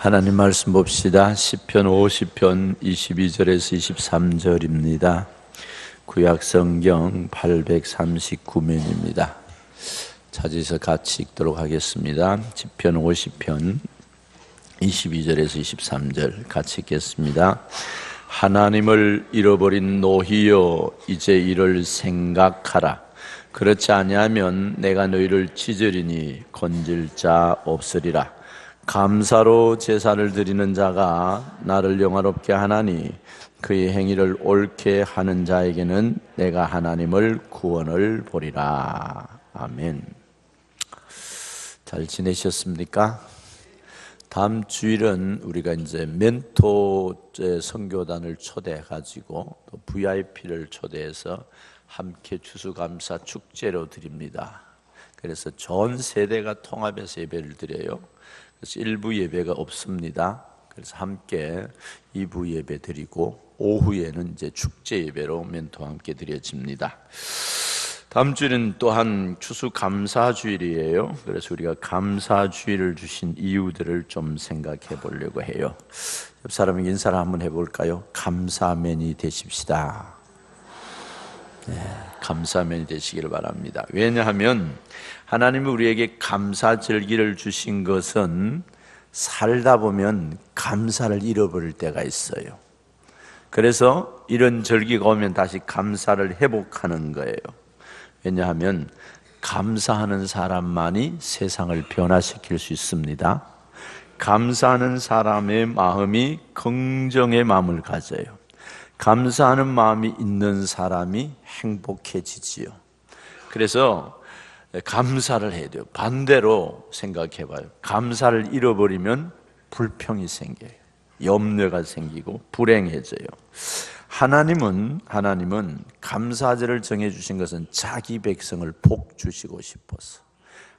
하나님 말씀 봅시다. 시편 50편 22절에서 23절입니다. 구약성경 839면입니다. 찾아서 같이 읽도록 하겠습니다. 시편 50편 22절에서 23절 같이 읽겠습니다. 하나님을 잃어버린 노희여, 이제 이를 생각하라. 그렇지 아니하면 내가 너희를 찢으리니 건질 자 없으리라. 감사로 제사를 드리는 자가 나를 영화롭게 하나니 그의 행위를 옳게 하는 자에게는 내가 하나님을 구원을 보리라. 아멘. 잘 지내셨습니까? 다음 주일은 우리가 이제 멘토 선교단을 초대해 가지고 또 VIP를 초대해서 함께 추수감사 축제로 드립니다. 그래서 전 세대가 통합해서 예배를 드려요. 그래서 1부 예배가 없습니다. 그래서 함께 2부 예배 드리고 오후에는 이제 축제 예배로 멘토와 함께 드려집니다. 다음 주일은 또한 추수감사주일이에요. 그래서 우리가 감사주일을 주신 이유들을 좀 생각해 보려고 해요. 옆 사람에게 인사를 한번 해볼까요? 감사맨이 되십시다. 네, 감사맨이 되시기를 바랍니다. 왜냐하면 하나님이 우리에게 감사절기를 주신 것은 살다 보면 감사를 잃어버릴 때가 있어요. 그래서 이런 절기가 오면 다시 감사를 회복하는 거예요. 왜냐하면 감사하는 사람만이 세상을 변화시킬 수 있습니다. 감사하는 사람의 마음이 긍정의 마음을 가져요. 감사하는 마음이 있는 사람이 행복해지지요. 그래서 감사를 해야 돼요. 반대로 생각해 봐요. 감사를 잃어버리면 불평이 생겨요. 염려가 생기고 불행해져요. 하나님은 감사절을 정해주신 것은 자기 백성을 복 주시고 싶어서,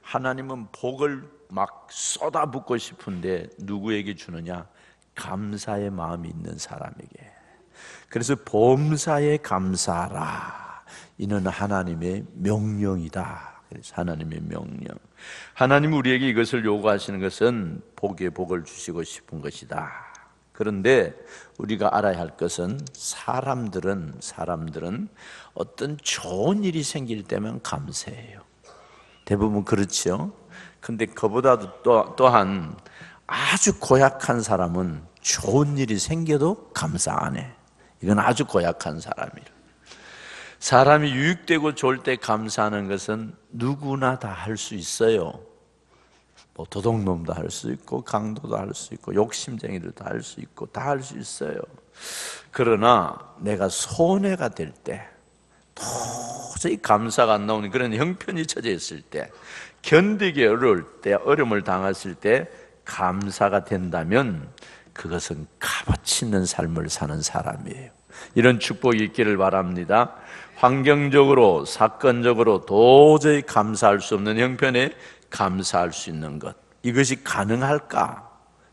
하나님은 복을 막 쏟아붓고 싶은데 누구에게 주느냐? 감사의 마음이 있는 사람에게. 그래서 범사에 감사하라. 이는 하나님의 명령이다. 그래서 하나님의 명령. 하나님 우리에게 이것을 요구하시는 것은 복에 복을 주시고 싶은 것이다. 그런데 우리가 알아야 할 것은 사람들은 어떤 좋은 일이 생길 때만 감사해요. 대부분 그렇죠. 근데 그보다도 또한 아주 고약한 사람은 좋은 일이 생겨도 감사 안 해. 이건 아주 고약한 사람이라. 사람이 유익되고 좋을 때 감사하는 것은 누구나 다 할 수 있어요. 뭐 도둑놈도 할 수 있고 강도도 할 수 있고 욕심쟁이들도 할 수 있고 다 할 수 있어요. 그러나 내가 손해가 될 때, 도저히 감사가 안 나오는 그런 형편이 처져 있을 때, 견디기 어려울 때, 어려움을 당했을 때 감사가 된다면 그것은 값어치 있는 삶을 사는 사람이에요. 이런 축복이 있기를 바랍니다. 환경적으로, 사건적으로 도저히 감사할 수 없는 형편에 감사할 수 있는 것, 이것이 가능할까?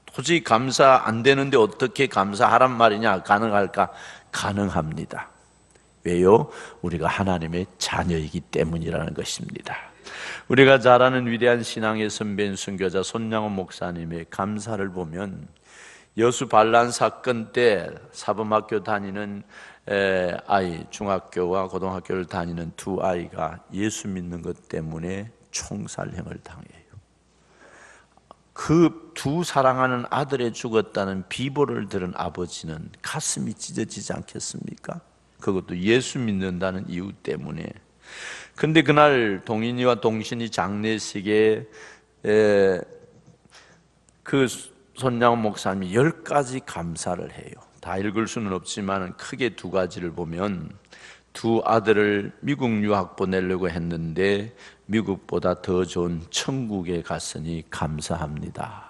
도저히 감사 안 되는데 어떻게 감사하란 말이냐? 가능할까? 가능합니다. 왜요? 우리가 하나님의 자녀이기 때문이라는 것입니다. 우리가 잘 아는 위대한 신앙의 선배인 순교자 손양원 목사님의 감사를 보면, 여수 반란 사건 때 사범학교 다니는 아이, 중학교와 고등학교를 다니는 두 아이가 예수 믿는 것 때문에 총살형을 당해요. 그 두 사랑하는 아들의 죽었다는 비보를 들은 아버지는 가슴이 찢어지지 않겠습니까? 그것도 예수 믿는다는 이유 때문에. 근데 그날 동인이와 동신이 장례식에 그 손양원 목사님이 10가지 감사를 해요. 다 읽을 수는 없지만 크게 두 가지를 보면, 두 아들을 미국 유학 보내려고 했는데 미국보다 더 좋은 천국에 갔으니 감사합니다.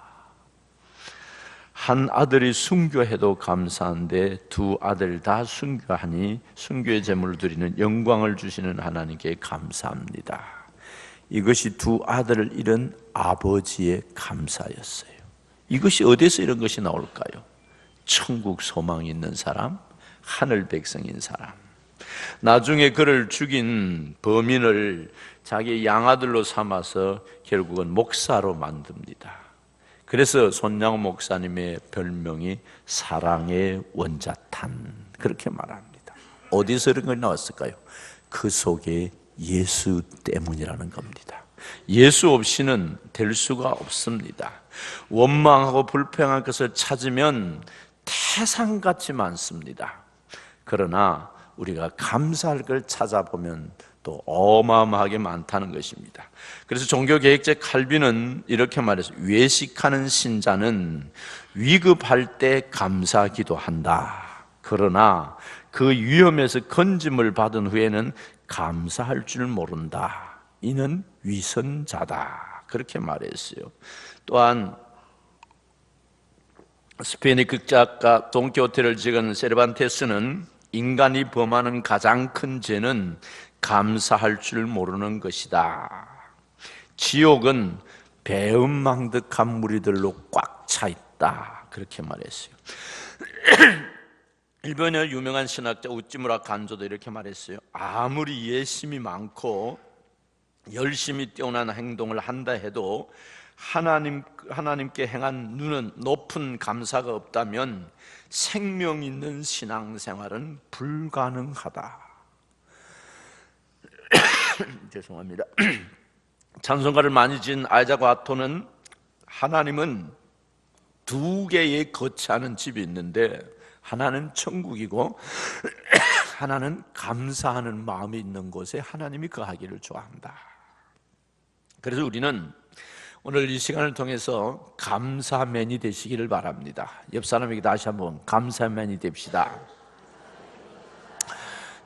한 아들이 순교해도 감사한데 두 아들 다 순교하니 순교의 제물을 드리는 영광을 주시는 하나님께 감사합니다. 이것이 두 아들을 잃은 아버지의 감사였어요. 이것이 어디서 이런 것이 나올까요? 천국 소망이 있는 사람, 하늘 백성인 사람. 나중에 그를 죽인 범인을 자기 양아들로 삼아서 결국은 목사로 만듭니다. 그래서 손양호 목사님의 별명이 사랑의 원자탄, 그렇게 말합니다. 어디서 이런 걸 나왔을까요? 그 속에 예수 때문이라는 겁니다. 예수 없이는 될 수가 없습니다. 원망하고 불평한 것을 찾으면 태산같이 많습니다. 그러나 우리가 감사할 걸 찾아보면 또 어마어마하게 많다는 것입니다. 그래서 종교개혁자 칼빈은 이렇게 말했어요. 외식하는 신자는 위급할 때 감사하기도 한다. 그러나 그 위험에서 건짐을 받은 후에는 감사할 줄 모른다. 이는 위선자다. 그렇게 말했어요. 또한 스페인의 극작가 돈키호테를 적은 세르반테스는 인간이 범하는 가장 큰 죄는 감사할 줄 모르는 것이다. 지옥은 배은망덕한 무리들로 꽉 차 있다. 그렇게 말했어요. 일본의 유명한 신학자 우찌무라 간조도 이렇게 말했어요. 아무리 예심이 많고 열심히 뛰어난 행동을 한다 해도 하나님께 행한 눈은 높은 감사가 없다면 생명 있는 신앙생활은 불가능하다. 죄송합니다. 찬송가를 많이 지은 아이작 와토는 하나님은 두 개의 거치하는 집이 있는데 하나는 천국이고 하나는 감사하는 마음이 있는 곳에 하나님이 거하기를 좋아한다. 그래서 우리는 오늘 이 시간을 통해서 감사맨이 되시기를 바랍니다. 옆 사람에게 다시 한번 감사맨이 됩시다.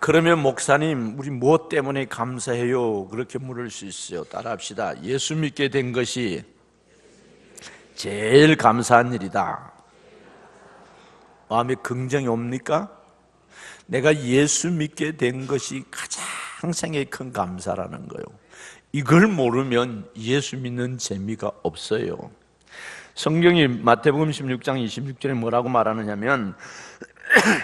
그러면 목사님, 우리 무엇 때문에 감사해요? 그렇게 물을 수 있어요. 따라합시다. 예수 믿게 된 것이 제일 감사한 일이다. 마음에 긍정이 옵니까? 내가 예수 믿게 된 것이 가장 생애의 큰 감사라는 거예요. 이걸 모르면 예수 믿는 재미가 없어요. 성경이 마태복음 16장 26절에 뭐라고 말하느냐면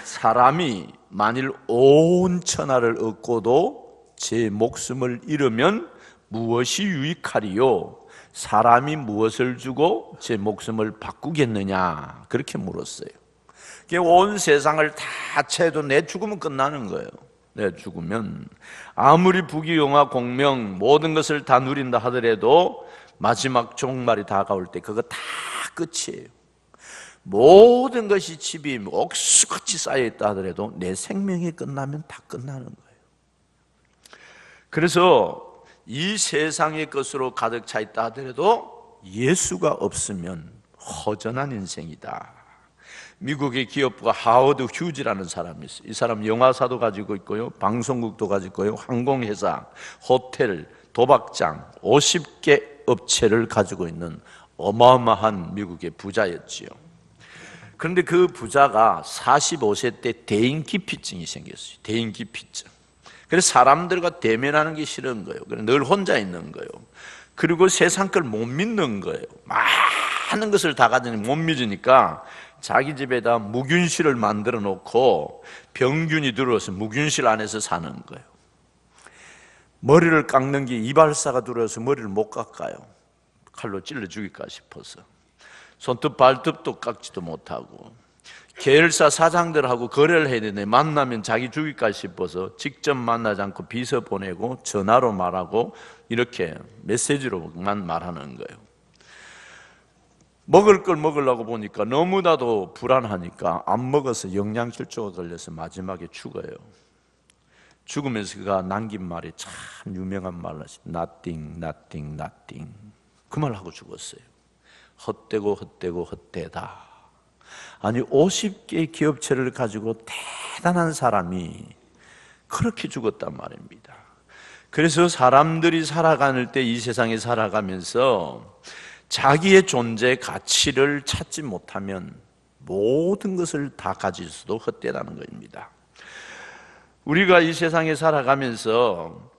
사람이 만일 온 천하를 얻고도 제 목숨을 잃으면 무엇이 유익하리요? 사람이 무엇을 주고 제 목숨을 바꾸겠느냐? 그렇게 물었어요. 온 세상을 다 채도 내 죽으면 끝나는 거예요. 내 죽으면 아무리 부귀영화 공명 모든 것을 다 누린다 하더라도 마지막 종말이 다가올 때 그거 다 끝이에요. 모든 것이 집이 옥수같이 쌓여있다 하더라도 내 생명이 끝나면 다 끝나는 거예요. 그래서 이 세상의 것으로 가득 차 있다 하더라도 예수가 없으면 허전한 인생이다. 미국의 기업가 하워드 휴지라는 사람이 있어요. 이 사람 영화사도 가지고 있고요, 방송국도 가지고 있고요, 항공회사, 호텔, 도박장 50개 업체를 가지고 있는 어마어마한 미국의 부자였지요. 그런데 그 부자가 45세 때 대인기피증이 생겼어요. 대인기피증. 그래서 사람들과 대면하는 게 싫은 거예요. 그래서 늘 혼자 있는 거예요. 그리고 세상 걸 못 믿는 거예요. 많은 것을 다 가지니 못 믿으니까 자기 집에다 무균실을 만들어 놓고 병균이 들어와서 무균실 안에서 사는 거예요. 머리를 깎는 게 이발사가 들어와서 머리를 못 깎아요. 칼로 찔러 죽일까 싶어서. 손톱 발톱도 깎지도 못하고. 계열사 사장들하고 거래를 해야 되는데 만나면 자기 죽일까 싶어서 직접 만나지 않고 비서 보내고 전화로 말하고 이렇게 메시지로만 말하는 거예요. 먹을 걸 먹으려고 보니까 너무나도 불안하니까 안 먹어서 영양실조가 걸려서 마지막에 죽어요. 죽으면서 그가 남긴 말이 참 유명한 말로 Nothing, nothing, nothing. 그 말하고 죽었어요. 헛되고 헛되고 헛되다. 아니 50개의 기업체를 가지고 대단한 사람이 그렇게 죽었단 말입니다. 그래서 사람들이 살아갈 때 이 세상에 살아가면서 자기의 존재 가치를 찾지 못하면 모든 것을 다 가질 수도 헛되다는 것입니다. 우리가 이 세상에 살아가면서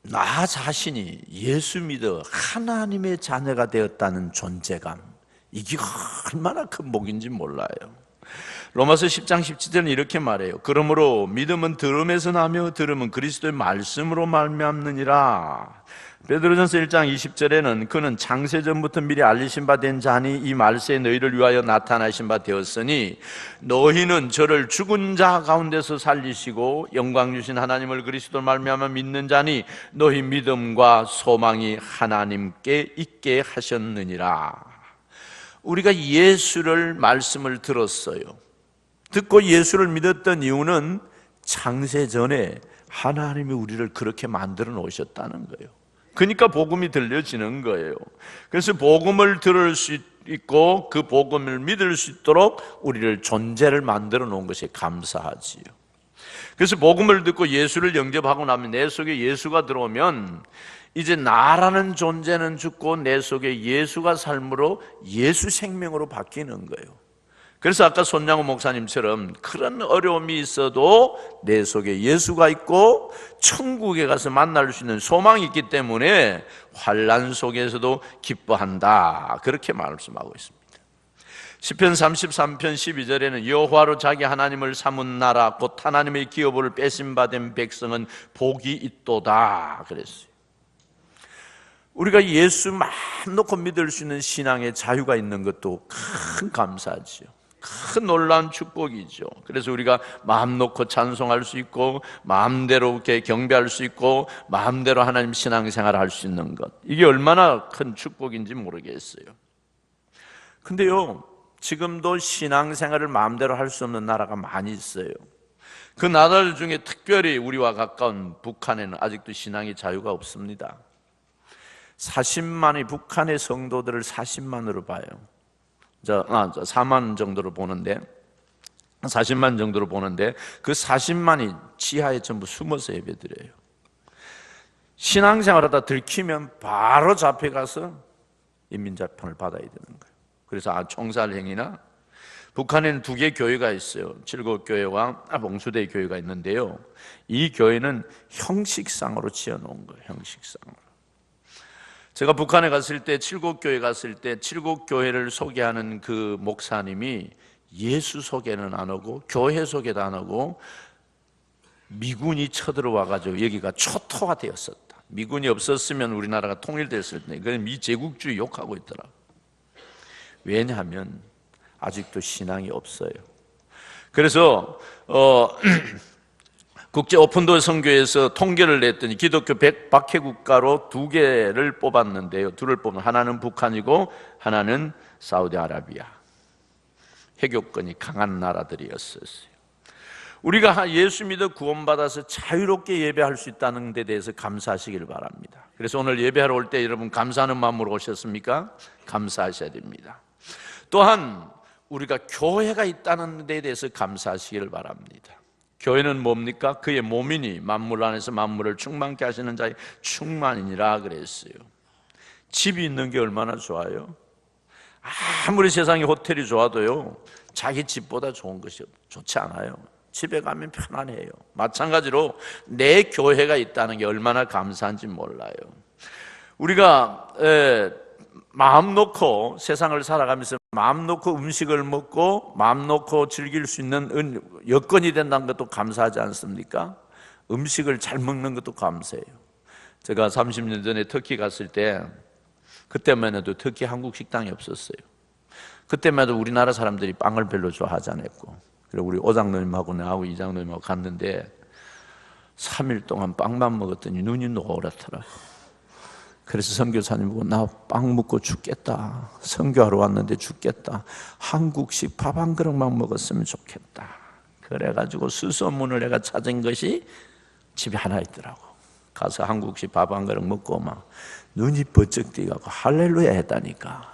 나 자신이 예수 믿어 하나님의 자녀가 되었다는 존재감, 이게 얼마나 큰 복인지 몰라요. 로마서 10장 17절은 이렇게 말해요. 그러므로 믿음은 들음에서 나며 들음은 그리스도의 말씀으로 말미암느니라. 베드로전서 1장 20절에는 그는 창세전부터 미리 알리신 바 된 자니 이 말세에 너희를 위하여 나타나신 바 되었으니 너희는 저를 죽은 자 가운데서 살리시고 영광 주신 하나님을 그리스도로 말미암아 믿는 자니 너희 믿음과 소망이 하나님께 있게 하셨느니라. 우리가 예수를 말씀을 들었어요. 듣고 예수를 믿었던 이유는 창세전에 하나님이 우리를 그렇게 만들어 놓으셨다는 거예요. 그러니까 복음이 들려지는 거예요. 그래서 복음을 들을 수 있고 그 복음을 믿을 수 있도록 우리를 존재를 만들어 놓은 것이 감사하지요. 그래서 복음을 듣고 예수를 영접하고 나면 내 속에 예수가 들어오면 이제 나라는 존재는 죽고 내 속에 예수가 삶으로 예수 생명으로 바뀌는 거예요. 그래서 아까 손양호 목사님처럼 그런 어려움이 있어도 내 속에 예수가 있고 천국에 가서 만날 수 있는 소망이 있기 때문에 환난 속에서도 기뻐한다, 그렇게 말씀하고 있습니다. 시편 33편 12절에는 여호와로 자기 하나님을 삼은 나라 곧 하나님의 기업을 빼신 바 된 백성은 복이 있도다 그랬어요. 우리가 예수 마음 놓고 믿을 수 있는 신앙의 자유가 있는 것도 큰 감사지요. 큰 놀라운 축복이죠. 그래서 우리가 마음 놓고 찬송할 수 있고 마음대로 이렇게 경배할 수 있고 마음대로 하나님 신앙생활을 할 수 있는 것, 이게 얼마나 큰 축복인지 모르겠어요. 근데요, 지금도 신앙생활을 마음대로 할 수 없는 나라가 많이 있어요. 그 나라들 중에 특별히 우리와 가까운 북한에는 아직도 신앙의 자유가 없습니다. 40만의 북한의 성도들을 40만으로 봐요. 4만 정도로 보는데 40만 정도로 보는데 그 40만이 지하에 전부 숨어서 예배드려요. 신앙생활하다 들키면 바로 잡혀가서 인민재판을 받아야 되는 거예요. 그래서 총살행위나, 북한에는 2개 교회가 있어요. 칠곡교회와 봉수대 교회가 있는데요, 이 교회는 형식상으로 지어놓은 거예요. 형식상으로. 제가 북한에 갔을 때, 칠곡교회 갔을 때 칠곡교회를 소개하는 그 목사님이 예수 소개는 안 하고 교회 소개도 안 하고 미군이 쳐들어와가지고 여기가 초토화 되었었다. 미군이 없었으면 우리나라가 통일됐을 텐데 그건 미제국주의 욕하고 있더라고요. 왜냐하면 아직도 신앙이 없어요. 그래서 국제 오픈도어 선교에서 통계를 냈더니 기독교 100박해 국가로 2개를 뽑았는데요. 2를 뽑으면 하나는 북한이고 하나는 사우디아라비아. 해교권이 강한 나라들이었어요. 우리가 예수 믿어 구원받아서 자유롭게 예배할 수 있다는 데 대해서 감사하시길 바랍니다. 그래서 오늘 예배하러 올 때 여러분 감사하는 마음으로 오셨습니까? 감사하셔야 됩니다. 또한 우리가 교회가 있다는 데 대해서 감사하시길 바랍니다. 교회는 뭡니까? 그의 몸이니 만물 안에서 만물을 충만케 하시는 자의 충만이니라 그랬어요. 집이 있는 게 얼마나 좋아요? 아무리 세상에 호텔이 좋아도요, 자기 집보다 좋은 것이 좋지 않아요. 집에 가면 편안해요. 마찬가지로 내 교회가 있다는 게 얼마나 감사한지 몰라요. 우리가 마음 놓고 세상을 살아가면서 마음 놓고 음식을 먹고 마음 놓고 즐길 수 있는 여건이 된다는 것도 감사하지 않습니까? 음식을 잘 먹는 것도 감사해요. 제가 30년 전에 터키 갔을 때 그때만 해도 터키 한국 식당이 없었어요. 그때만 해도 우리나라 사람들이 빵을 별로 좋아하지 않았고, 그리고 우리 오장로님하고 나하고 이장로님하고 갔는데 3일 동안 빵만 먹었더니 눈이 노랗더라고요. 그래서 선교사님 보고 나 빵 먹고 죽겠다, 선교하러 왔는데 죽겠다, 한국식 밥 한 그릇만 먹었으면 좋겠다. 그래가지고 수소문을 내가 찾은 것이 집에 하나 있더라고. 가서 한국식 밥 한 그릇 먹고 막 눈이 번쩍 뜨고 할렐루야 했다니까.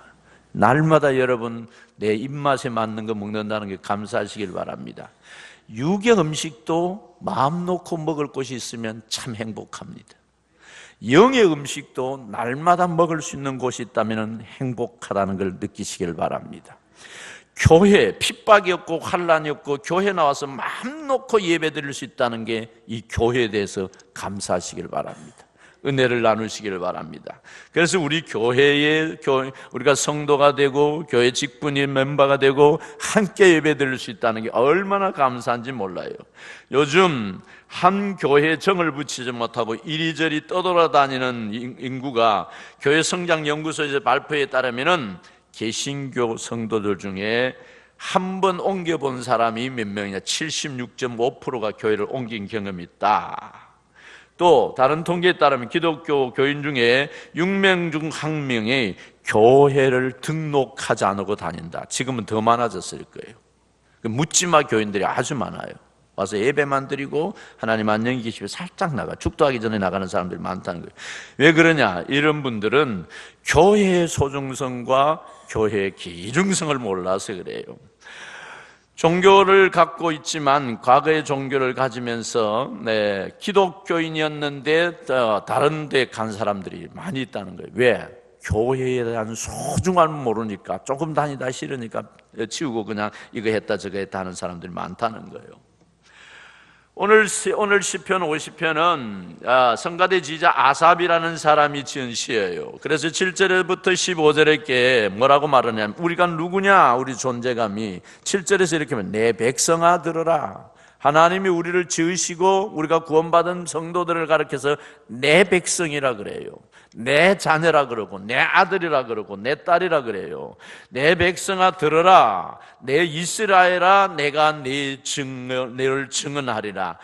날마다 여러분 내 입맛에 맞는 거 먹는다는 게 감사하시길 바랍니다. 육의 음식도 마음 놓고 먹을 곳이 있으면 참 행복합니다. 영의 음식도 날마다 먹을 수 있는 곳이 있다면 행복하다는 걸 느끼시길 바랍니다. 교회, 핍박이 없고 환난이 없고 교회 나와서 마음 놓고 예배 드릴 수 있다는 게 이 교회에 대해서 감사하시길 바랍니다. 은혜를 나누시기를 바랍니다. 그래서 우리 교회에 우리가 성도가 되고 교회 직분인 멤버가 되고 함께 예배드릴 수 있다는 게 얼마나 감사한지 몰라요. 요즘 한 교회에 정을 붙이지 못하고 이리저리 떠돌아다니는 인구가 교회 성장연구소에서 발표에 따르면은 개신교 성도들 중에 한 번 옮겨본 사람이 몇 명이냐, 76.5%가 교회를 옮긴 경험이 있다. 또 다른 통계에 따르면 기독교 교인 중에 6명 중 1명이 교회를 등록하지 않고 다닌다. 지금은 더 많아졌을 거예요. 묻지마 교인들이 아주 많아요. 와서 예배만 드리고 하나님 안녕히 계시고 살짝 나가, 축도하기 전에 나가는 사람들이 많다는 거예요. 왜 그러냐? 이런 분들은 교회의 소중성과 교회의 기중성을 몰라서 그래요. 종교를 갖고 있지만 과거의 종교를 가지면서 기독교인이었는데 다른 데 간 사람들이 많이 있다는 거예요. 왜? 교회에 대한 소중함을 모르니까, 조금 다니다 싫으니까 치우고 그냥 이거 했다 저거 했다 하는 사람들이 많다는 거예요. 오늘 시편 50편은 성가대 지휘자 아삽이라는 사람이 지은 시예요. 그래서 7절부터 15절에 뭐라고 말하냐면, 우리가 누구냐, 우리 존재감이 7절에서 이렇게 하면 내 백성아 들으라. 하나님이 우리를 지으시고 우리가 구원받은 성도들을 가리켜서 내 백성이라 그래요. 내 자녀라 그러고 내 아들이라 그러고 내 딸이라 그래요. 내 백성아 들으라. 내 이스라엘아, 내가 너를 증언하리라.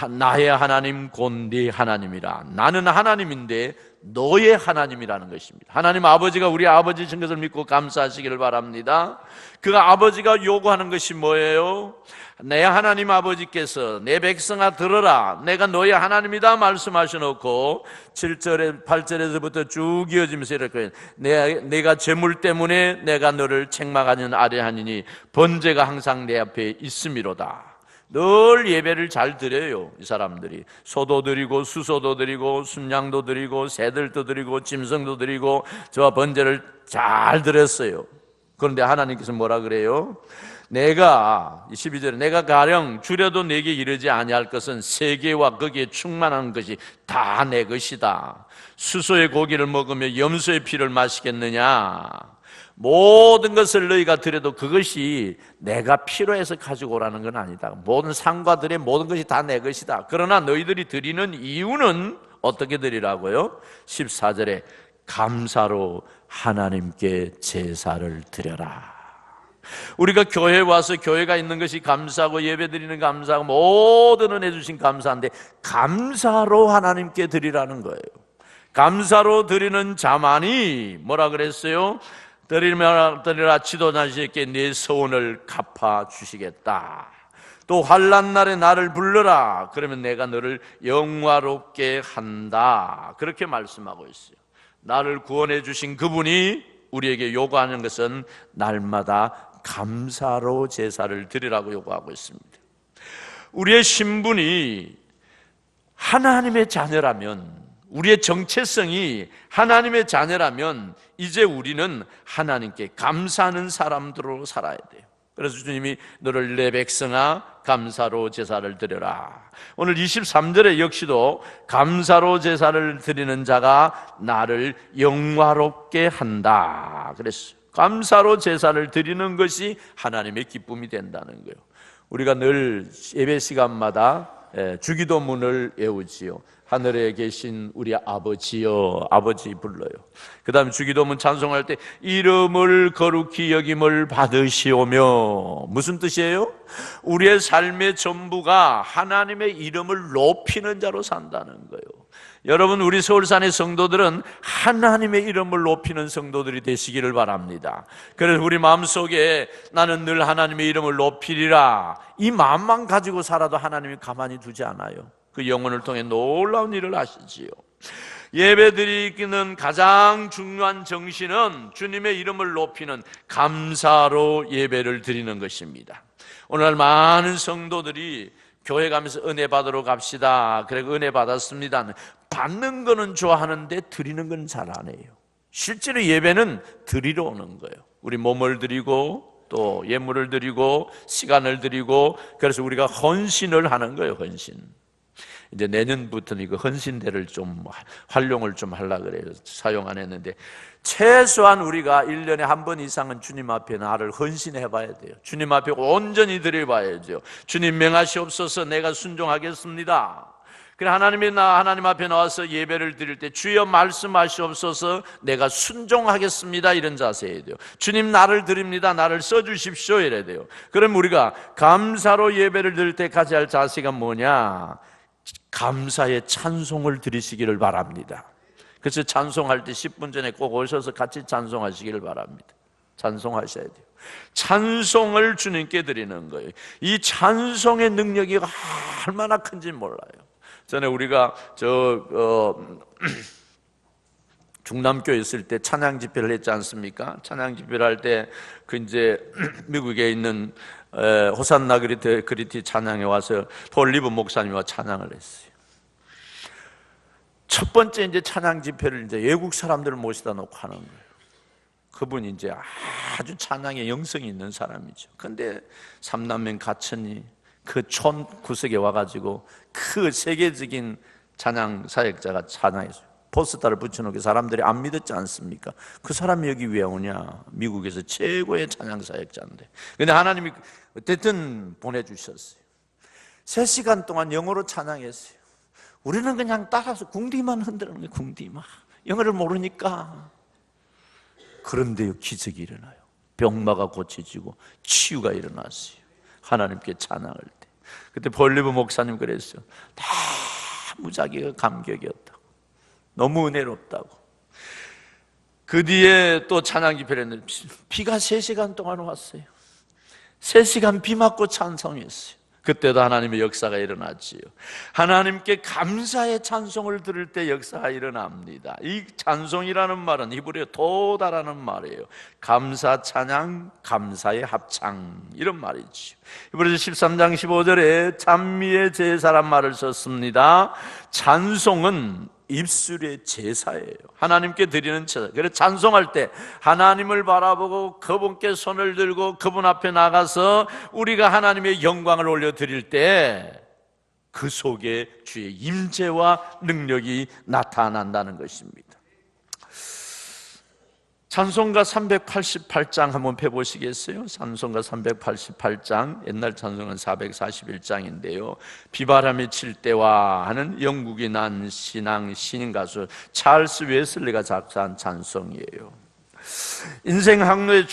나의 하나님 곧 네 하나님이라. 나는 하나님인데 너의 하나님이라는 것입니다. 하나님 아버지가 우리 아버지신 것을 믿고 감사하시기를 바랍니다. 그 아버지가 요구하는 것이 뭐예요? 내 하나님 아버지께서 내 백성아 들어라, 내가 너의 하나님이다 말씀하셔놓고 7절에 8절에서부터 쭉 이어지면서 이렇게 내가 재물 때문에 내가 너를 책망하는 아뢰하니니 번제가 항상 내 앞에 있음이로다. 늘 예배를 잘 드려요. 이 사람들이 소도 드리고 수소도 드리고 순양도 드리고 새들도 드리고 짐승도 드리고 저와 번제를 잘 드렸어요. 그런데 하나님께서 뭐라 그래요? 내가 12절에 내가 가령 주려도 내게 이르지 아니할 것은 세계와 거기에 충만한 것이 다 내 것이다. 수소의 고기를 먹으며 염소의 피를 마시겠느냐? 모든 것을 너희가 드려도 그것이 내가 필요해서 가지고 오라는 건 아니다. 모든 상과들의 모든 것이 다 내 것이다. 그러나 너희들이 드리는 이유는 어떻게 드리라고요? 14절에 감사로 하나님께 제사를 드려라. 우리가 교회에 와서 교회가 있는 것이 감사하고 예배드리는 감사하고 모든 은혜 주신 감사한데, 감사로 하나님께 드리라는 거예요. 감사로 드리는 자만이 뭐라 그랬어요? 드리라 지도자에게 네 서원을 갚아주시겠다. 또 환난 날에 나를 불러라, 그러면 내가 너를 영화롭게 한다. 그렇게 말씀하고 있어요. 나를 구원해 주신 그분이 우리에게 요구하는 것은 날마다 감사로 제사를 드리라고 요구하고 있습니다. 우리의 신분이 하나님의 자녀라면, 우리의 정체성이 하나님의 자녀라면 이제 우리는 하나님께 감사하는 사람들로 살아야 돼요. 그래서 주님이 너를 내 백성아 감사로 제사를 드려라. 오늘 23절에 역시도 감사로 제사를 드리는 자가 나를 영화롭게 한다 그랬어요. 감사로 제사를 드리는 것이 하나님의 기쁨이 된다는 거예요. 우리가 늘 예배 시간마다 주기도문을 외우지요. 하늘에 계신 우리 아버지여, 아버지 불러요. 그 다음에 주기도문 찬송할 때 이름을 거룩히 여김을 받으시오며, 무슨 뜻이에요? 우리의 삶의 전부가 하나님의 이름을 높이는 자로 산다는 거예요. 여러분, 우리 서울산의 성도들은 하나님의 이름을 높이는 성도들이 되시기를 바랍니다. 그래서 우리 마음속에 나는 늘 하나님의 이름을 높이리라, 이 마음만 가지고 살아도 하나님이 가만히 두지 않아요. 그 영혼을 통해 놀라운 일을 하시지요. 예배드리기는 가장 중요한 정신은 주님의 이름을 높이는 감사로 예배를 드리는 것입니다. 오늘날 많은 성도들이 교회 가면서 은혜 받으러 갑시다, 그래 은혜 받았습니다, 받는 거는 좋아하는데 드리는 건 잘 안 해요. 실제로 예배는 드리러 오는 거예요. 우리 몸을 드리고 또 예물을 드리고 시간을 드리고, 그래서 우리가 헌신을 하는 거예요. 헌신. 이제 내년부터는 이거 헌신대를 좀 활용을 좀 하려고 그래요. 사용 안 했는데, 최소한 우리가 1년에 한 번 이상은 주님 앞에 나를 헌신해 봐야 돼요. 주님 앞에 온전히 드려봐야죠. 주님 명하시옵소서, 내가 순종하겠습니다. 그래, 하나님 앞에 나와서 예배를 드릴 때 주여 말씀하시옵소서, 내가 순종하겠습니다, 이런 자세해야 돼요. 주님 나를 드립니다, 나를 써주십시오, 이래야 돼요. 그럼 우리가 감사로 예배를 드릴 때 가져야 할 자세가 뭐냐? 감사의 찬송을 드리시기를 바랍니다. 그래서 찬송할 때 10분 전에 꼭 오셔서 같이 찬송하시기를 바랍니다. 찬송하셔야 돼요. 찬송을 주님께 드리는 거예요. 이 찬송의 능력이 얼마나 큰지 몰라요. 전에 우리가 중남교에 있을 때 찬양 집회를 했지 않습니까? 찬양 집회를 할 때 이제 미국에 있는 호산나 그리티 찬양에 와서 폴 리브 목사님과 찬양을 했어요. 첫 번째 이제 찬양 집회를 이제 외국 사람들을 모시다 놓고 하는 거예요. 그분이 이제 아주 찬양에 영성이 있는 사람이죠. 근데 삼남매 가천이 그 촌 구석에 와가지고 그 세계적인 찬양 사역자가 찬양했어요. 포스터를 붙여놓고 사람들이 안 믿었지 않습니까? 그 사람이 여기 왜 오냐? 미국에서 최고의 찬양 사역자인데. 근데 하나님이 어쨌든 보내주셨어요. 3시간 동안 영어로 찬양했어요. 우리는 그냥 따라서 궁디만 흔드는 거예요. 궁디만. 영어를 모르니까. 그런데요, 기적이 일어나요. 병마가 고쳐지고 치유가 일어났어요. 하나님께 찬양할 때. 그때 볼리브 목사님 그랬어요. 다 무지하게 감격이었다고. 너무 은혜롭다고. 그 뒤에 또 찬양 집회를 했는데 비가 3시간 동안 왔어요. 3시간 비 맞고 찬송했어요. 그때도 하나님의 역사가 일어났지요. 하나님께 감사의 찬송을 들을 때 역사가 일어납니다. 이 찬송이라는 말은 히브리어 도다라는 말이에요. 감사 찬양, 감사의 합창, 이런 말이죠. 히브리서 13장 15절에 찬미의 제사란 말을 썼습니다. 찬송은 입술의 제사예요. 하나님께 드리는 제사. 그래서 찬송할 때 하나님을 바라보고 그분께 손을 들고 그분 앞에 나가서 우리가 하나님의 영광을 올려드릴 때 그 속에 주의 임재와 능력이 나타난다는 것입니다. 찬송가 388장 한번 펴보시겠어요? 찬송가 388장, 옛날 찬송은 441장인데요 비바람이 칠 때와 하는 영국이 난 신인 가수 찰스 웨슬리가 작사한 찬송이에요. 인생 항로에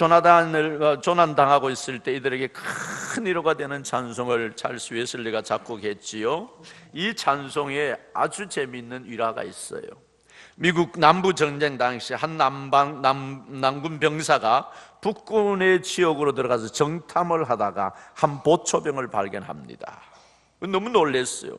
조난당하고 있을 때 이들에게 큰 위로가 되는 찬송을 찰스 웨슬리가 작곡했지요. 이 찬송에 아주 재미있는 일화가 있어요. 미국 남부전쟁 당시 한 남군 병사가 북군의 지역으로 들어가서 정탐을 하다가 한 보초병을 발견합니다. 너무 놀랐어요.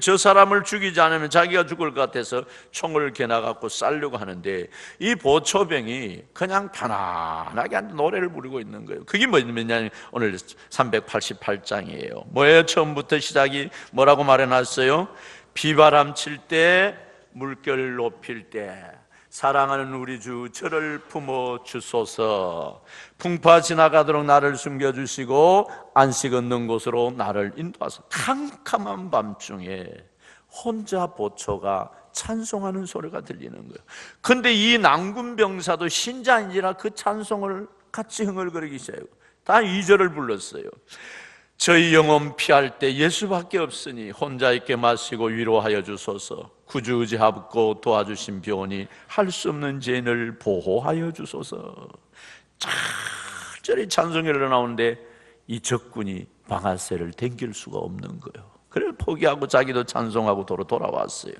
저 사람을 죽이지 않으면 자기가 죽을 것 같아서 총을 겨눠갖고 쌀려고 하는데 이 보초병이 그냥 편안하게 노래를 부르고 있는 거예요. 그게 뭐냐면 오늘 388장이에요. 뭐예요? 처음부터 시작이 뭐라고 말해놨어요? 비바람 칠 때, 물결 높일 때 사랑하는 우리 주 저를 품어 주소서. 풍파 지나가도록 나를 숨겨주시고 안식 얻는 곳으로 나를 인도하소서. 캄캄한 밤중에 혼자 보초가 찬송하는 소리가 들리는 거예요. 근데 이 난군 병사도 신자인지라 그 찬송을 같이 흥얼거리기 시작해요. 다 2절을 불렀어요. 저희 영혼 피할 때 예수밖에 없으니 혼자 있게 마시고 위로하여 주소서. 구주 의지하고 도와주신 비오니 할 수 없는 죄인을 보호하여 주소서. 절절히 찬송이 흘러나오는데 이 적군이 방아쇠를 당길 수가 없는 거예요. 그래서 포기하고 자기도 찬송하고 도로 돌아왔어요.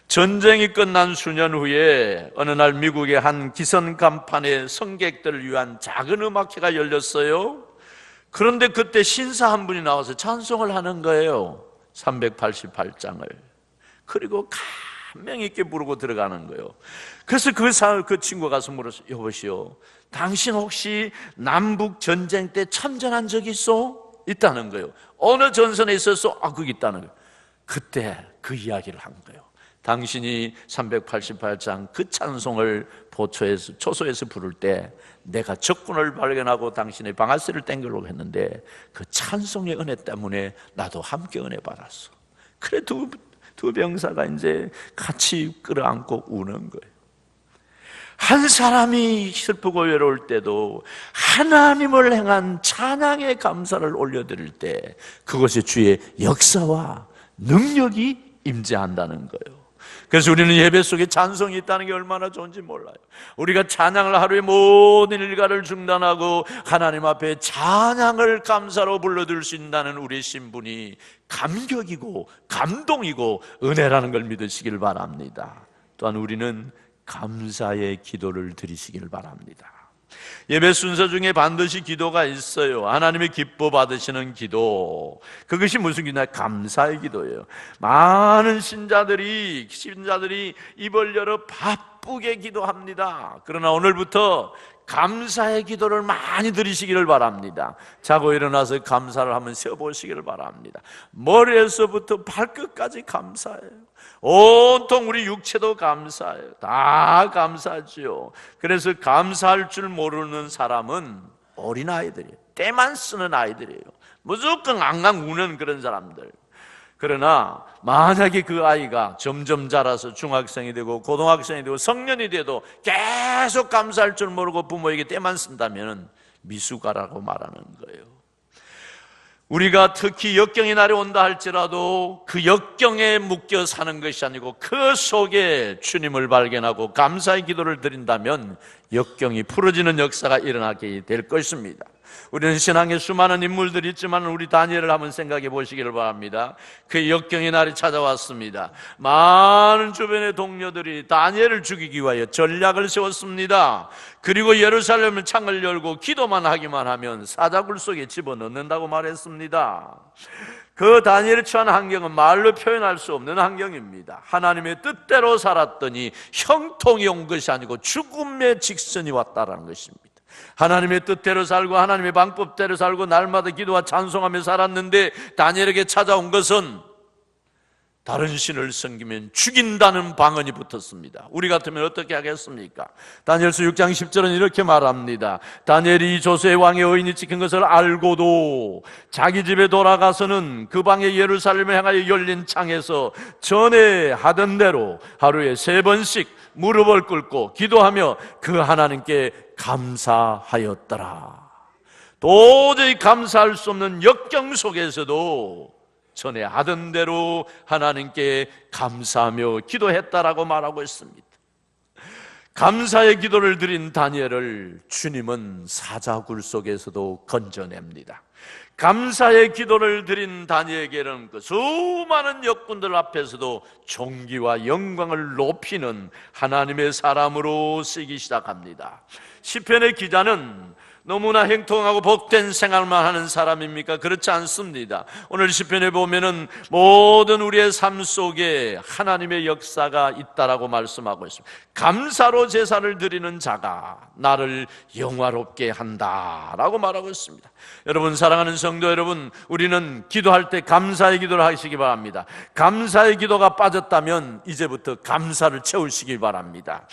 전쟁이 끝난 수년 후에 어느 날 미국의 한 기선 간판에 성객들을 위한 작은 음악회가 열렸어요. 그런데 그때 신사 한 분이 나와서 찬송을 하는 거예요. 388장을. 그리고 감명 있게 부르고 들어가는 거예요. 그래서 그 친구가 가서 물었어요. 여보시오, 당신 혹시 남북 전쟁 때 참전한 적 있어? 있다는 거예요. 어느 전선에 있었어? 거기 있다는 거예요. 그때 그 이야기를 한 거예요. 당신이 388장 그 찬송을 초소에서 부를 때 내가 적군을 발견하고 당신의 방아쇠를 땡기려고 했는데 그 찬송의 은혜 때문에 나도 함께 은혜 받았어. 그래 두 병사가 이제 같이 끌어안고 우는 거예요. 한 사람이 슬프고 외로울 때도 하나님을 향한 찬양의 감사를 올려드릴 때 그것이 주의 역사와 능력이 임재한다는 거예요. 그래서 우리는 예배 속에 찬송이 있다는 게 얼마나 좋은지 몰라요. 우리가 찬양을 하루에 모든 일과를 중단하고 하나님 앞에 찬양을 감사로 불러드릴 수 있다는 우리의 신분이 감격이고 감동이고 은혜라는 걸 믿으시길 바랍니다. 또한 우리는 감사의 기도를 드리시길 바랍니다. 예배 순서 중에 반드시 기도가 있어요. 하나님의 기뻐 받으시는 기도. 그것이 무슨 기도냐? 감사의 기도예요. 많은 신자들이 입을 열어 바쁘게 기도합니다. 그러나 오늘부터 감사의 기도를 많이 드리시기를 바랍니다. 자고 일어나서 감사를 한번 세워보시기를 바랍니다. 머리에서부터 발끝까지 감사해요. 온통 우리 육체도 감사해요. 다 감사하지요. 그래서 감사할 줄 모르는 사람은 어린아이들이에요. 때만 쓰는 아이들이에요. 무조건 앙앙 우는 그런 사람들. 그러나 만약에 그 아이가 점점 자라서 중학생이 되고 고등학생이 되고 성년이 돼도 계속 감사할 줄 모르고 부모에게 때만 쓴다면 미숙아라고 말하는 거예요. 우리가 특히 역경의 날이 온다 할지라도 그 역경에 묶여 사는 것이 아니고 그 속에 주님을 발견하고 감사의 기도를 드린다면 역경이 풀어지는 역사가 일어나게 될 것입니다. 우리는 신앙에 수많은 인물들이 있지만 우리 다니엘을 한번 생각해 보시기를 바랍니다. 그 역경의 날이 찾아왔습니다. 많은 주변의 동료들이 다니엘을 죽이기 위하여 전략을 세웠습니다. 그리고 예루살렘의 창을 열고 기도만 하기만 하면 사자굴 속에 집어넣는다고 말했습니다. 그 다니엘이 처한 환경은 말로 표현할 수 없는 환경입니다. 하나님의 뜻대로 살았더니 형통이 온 것이 아니고 죽음의 직선이 왔다라는 것입니다. 하나님의 뜻대로 살고 하나님의 방법대로 살고 날마다 기도와 찬송하며 살았는데 다니엘에게 찾아온 것은 다른 신을 섬기면 죽인다는 방언이 붙었습니다. 우리 같으면 어떻게 하겠습니까? 다니엘서 6장 10절은 이렇게 말합니다. 다니엘이 조세의 왕의 의인이 찍힌 것을 알고도 자기 집에 돌아가서는 그 방에 예루살렘을 향하여 열린 창에서 전에 하던 대로 하루에 3번씩 무릎을 꿇고 기도하며 그 하나님께 감사하였더라. 도저히 감사할 수 없는 역경 속에서도 전에 하던 대로 하나님께 감사하며 기도했다라고 말하고 있습니다. 감사의 기도를 드린 다니엘을 주님은 사자굴 속에서도 건져냅니다. 감사의 기도를 드린 다니엘에게는 그 수많은 역군들 앞에서도 존귀와 영광을 높이는 하나님의 사람으로 쓰기 시작합니다. 시편의 기자는 너무나 행통하고 복된 생활만 하는 사람입니까? 그렇지 않습니다. 오늘 시편에 보면은 모든 우리의 삶 속에 하나님의 역사가 있다라고 말씀하고 있습니다. 감사로 제사를 드리는 자가 나를 영화롭게 한다라고 말하고 있습니다. 여러분, 사랑하는 성도 여러분, 우리는 기도할 때 감사의 기도를 하시기 바랍니다. 감사의 기도가 빠졌다면 이제부터 감사를 채우시기 바랍니다.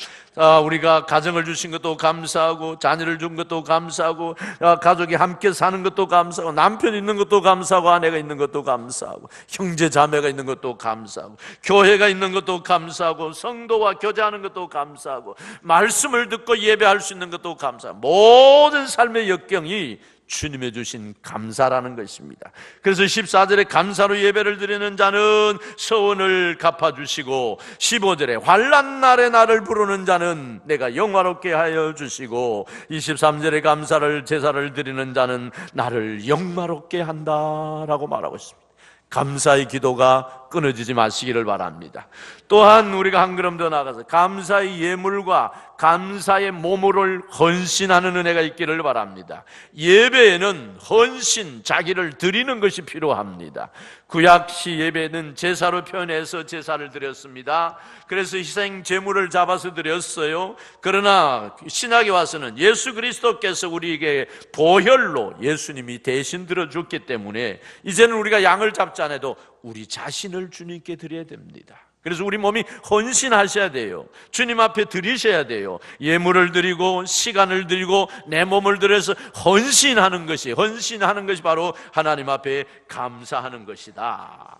우리가 가정을 주신 것도 감사하고 자녀를 준 것도 감사하고 가족이 함께 사는 것도 감사하고 남편이 있는 것도 감사하고 아내가 있는 것도 감사하고 형제 자매가 있는 것도 감사하고 교회가 있는 것도 감사하고 성도와 교제하는 것도 감사하고 말씀을 듣고 예배할 수 있는 것도 감사하고 모든 삶의 역경이 주님의 주신 감사라는 것입니다. 그래서 14절에 감사로 예배를 드리는 자는 서원을 갚아주시고 15절에 환난 날에 나를 부르는 자는 내가 영화롭게 하여 주시고 23절에 감사를 제사를 드리는 자는 나를 영화롭게 한다라고 말하고 있습니다. 감사의 기도가 끊어지지 마시기를 바랍니다. 또한 우리가 한 걸음 더 나아가서 감사의 예물과 감사의 몸을 헌신하는 은혜가 있기를 바랍니다. 예배에는 헌신, 자기를 드리는 것이 필요합니다. 구약시 예배는 제사로 표현해서 제사를 드렸습니다. 그래서 희생 제물을 잡아서 드렸어요. 그러나 신약에 와서는 예수 그리스도께서 우리에게 보혈로 예수님이 대신 들어줬기 때문에 이제는 우리가 양을 잡지 않아도 우리 자신을 주님께 드려야 됩니다. 그래서 우리 몸이 헌신하셔야 돼요. 주님 앞에 드리셔야 돼요. 예물을 드리고 시간을 드리고 내 몸을 들여서 헌신하는 것이 바로 하나님 앞에 감사하는 것이다.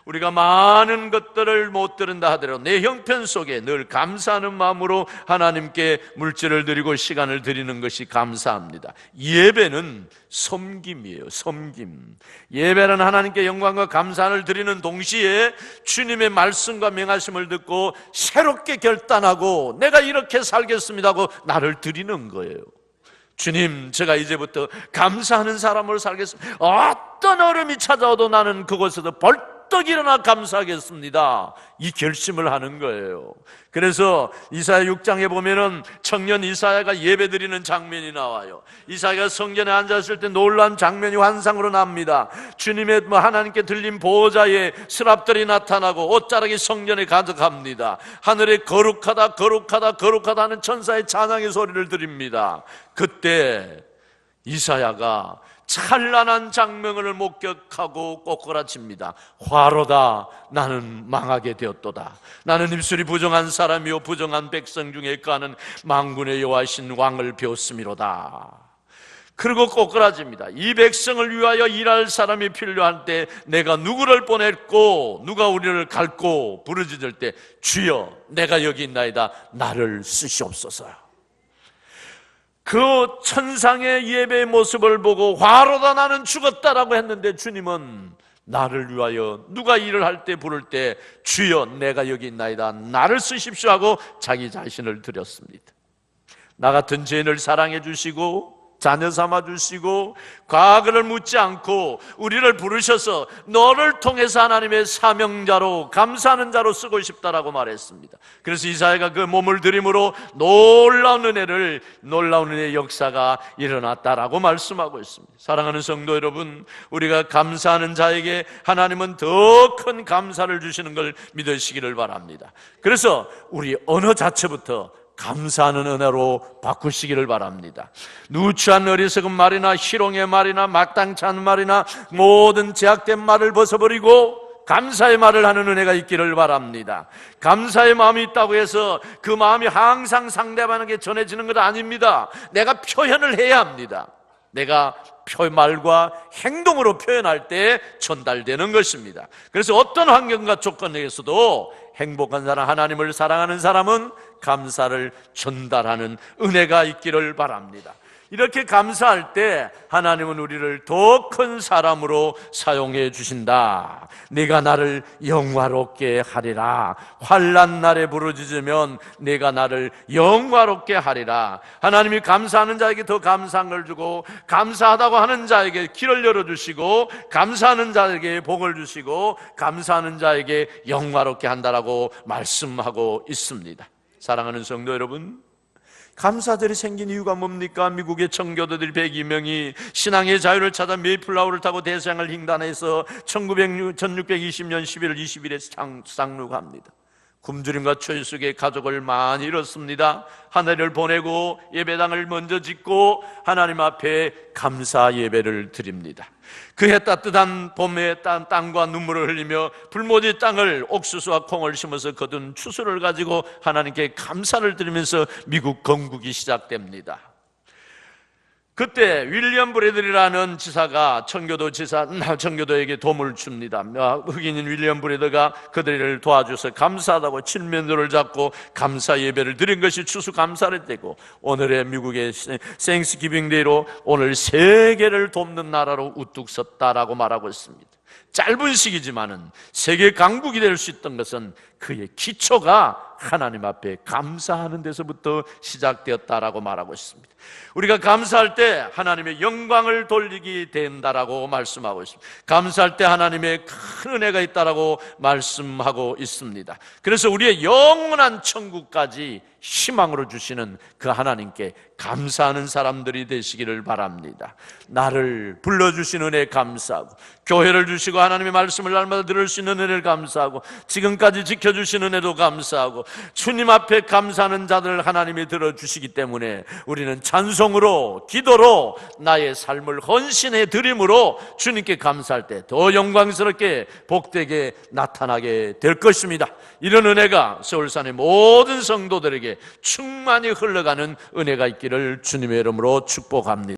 우리가 많은 것들을 못 들은다 하더라도 내 형편 속에 늘 감사하는 마음으로 하나님께 물질을 드리고 시간을 드리는 것이 감사합니다. 예배는 섬김이에요. 섬김. 예배는 하나님께 영광과 감사를 드리는 동시에 주님의 말씀과 명하심을 듣고 새롭게 결단하고 내가 이렇게 살겠습니다 하고 나를 드리는 거예요. 주님, 제가 이제부터 감사하는 사람으로 살겠습니다. 어떤 어려움이 찾아와도 나는 그곳에서 벌떡 일어나 감사하겠습니다. 이 결심을 하는 거예요. 그래서 이사야 6장에 보면은 청년 이사야가 예배드리는 장면이 나와요. 이사야가 성전에 앉았을 때 놀라운 장면이 환상으로 납니다. 주님의 하나님께 들린 보호자의 스랍들이 나타나고 옷자락이 성전에 가득합니다. 하늘에 거룩하다 거룩하다 거룩하다 하는 천사의 찬양의 소리를 들립니다. 그때 이사야가 찬란한 장면을 목격하고 꼬꾸라칩니다. 화로다, 나는 망하게 되었도다. 나는 입술이 부정한 사람이요 부정한 백성 중에 가는 만군의 여호와신 왕을 배웠음이로다. 그리고 꼬꾸라집니다. 이 백성을 위하여 일할 사람이 필요할 때 내가 누구를 보냈고 누가 우리를 갈고 부르짖을 때 주여 내가 여기 있나이다, 나를 쓰시옵소서. 그 천상의 예배의 모습을 보고 화로다 나는 죽었다라고 했는데 주님은 나를 위하여 누가 일을 할 때 부를 때 주여 내가 여기 있나이다, 나를 쓰십시오 하고 자기 자신을 드렸습니다. 나 같은 죄인을 사랑해 주시고 자녀 삼아 주시고 과거를 묻지 않고 우리를 부르셔서 너를 통해서 하나님의 사명자로 감사하는 자로 쓰고 싶다라고 말했습니다. 그래서 이사야가 그 몸을 들임으로 놀라운 은혜의 역사가 일어났다라고 말씀하고 있습니다. 사랑하는 성도 여러분, 우리가 감사하는 자에게 하나님은 더 큰 감사를 주시는 걸 믿으시기를 바랍니다. 그래서 우리 언어 자체부터 감사하는 은혜로 바꾸시기를 바랍니다. 누추한 어리석은 말이나 희롱의 말이나 막당찬 말이나 모든 제약된 말을 벗어버리고 감사의 말을 하는 은혜가 있기를 바랍니다. 감사의 마음이 있다고 해서 그 마음이 항상 상대방에게 전해지는 것 아닙니다. 내가 표현을 해야 합니다. 내가 말과 행동으로 표현할 때 전달되는 것입니다. 그래서 어떤 환경과 조건에서도 행복한 사람, 하나님을 사랑하는 사람은 감사를 전달하는 은혜가 있기를 바랍니다. 이렇게 감사할 때 하나님은 우리를 더 큰 사람으로 사용해 주신다. 네가 나를 영화롭게 하리라. 환난 날에 부르짖으면 네가 나를 영화롭게 하리라. 하나님이 감사하는 자에게 더 감사한 걸 주고 감사하다고 하는 자에게 길을 열어주시고 감사하는 자에게 복을 주시고 감사하는 자에게 영화롭게 한다라고 말씀하고 있습니다. 사랑하는 성도 여러분, 감사들이 생긴 이유가 뭡니까? 미국의 청교도들 102명이 신앙의 자유를 찾아 메이플라워를 타고 대서양을 횡단해서 1620년 11월 20일에 상륙합니다. 굶주림과 초유 속에 가족을 많이 잃었습니다. 하늘을 보내고 예배당을 먼저 짓고 하나님 앞에 감사 예배를 드립니다. 그해 따뜻한 봄의 땅과 눈물을 흘리며 불모지 땅을 옥수수와 콩을 심어서 거둔 추수를 가지고 하나님께 감사를 드리면서 미국 건국이 시작됩니다. 그때 윌리엄 브래들이라는 지사가 청교도에게 도움을 줍니다. 흑인인 윌리엄 브래더가 그들을 도와줘서 감사하다고 칠면조를 잡고 감사 예배를 드린 것이 추수 감사를 되고 오늘의 미국의 생스기빙데이로 오늘 세계를 돕는 나라로 우뚝 섰다라고 말하고 있습니다. 짧은 시기지만은 세계 강국이 될 수 있던 것은 그의 기초가 하나님 앞에 감사하는 데서부터 시작되었다라고 말하고 있습니다. 우리가 감사할 때 하나님의 영광을 돌리게 된다라고 말씀하고 있습니다. 감사할 때 하나님의 큰 은혜가 있다라고 말씀하고 있습니다. 그래서 우리의 영원한 천국까지 희망으로 주시는 그 하나님께 감사하는 사람들이 되시기를 바랍니다. 나를 불러주신 은혜 감사하고 교회를 주시고 하나님의 말씀을 날마다 들을 수 있는 은혜를 감사하고 지금까지 지켜주신 은혜도 감사하고 주님 앞에 감사하는 자들을 하나님이 들어주시기 때문에 우리는 찬송으로 기도로 나의 삶을 헌신해 드림으로 주님께 감사할 때 더 영광스럽게 복되게 나타나게 될 것입니다. 이런 은혜가 서울산의 모든 성도들에게 충만히 흘러가는 은혜가 있기를 주님의 이름으로 축복합니다.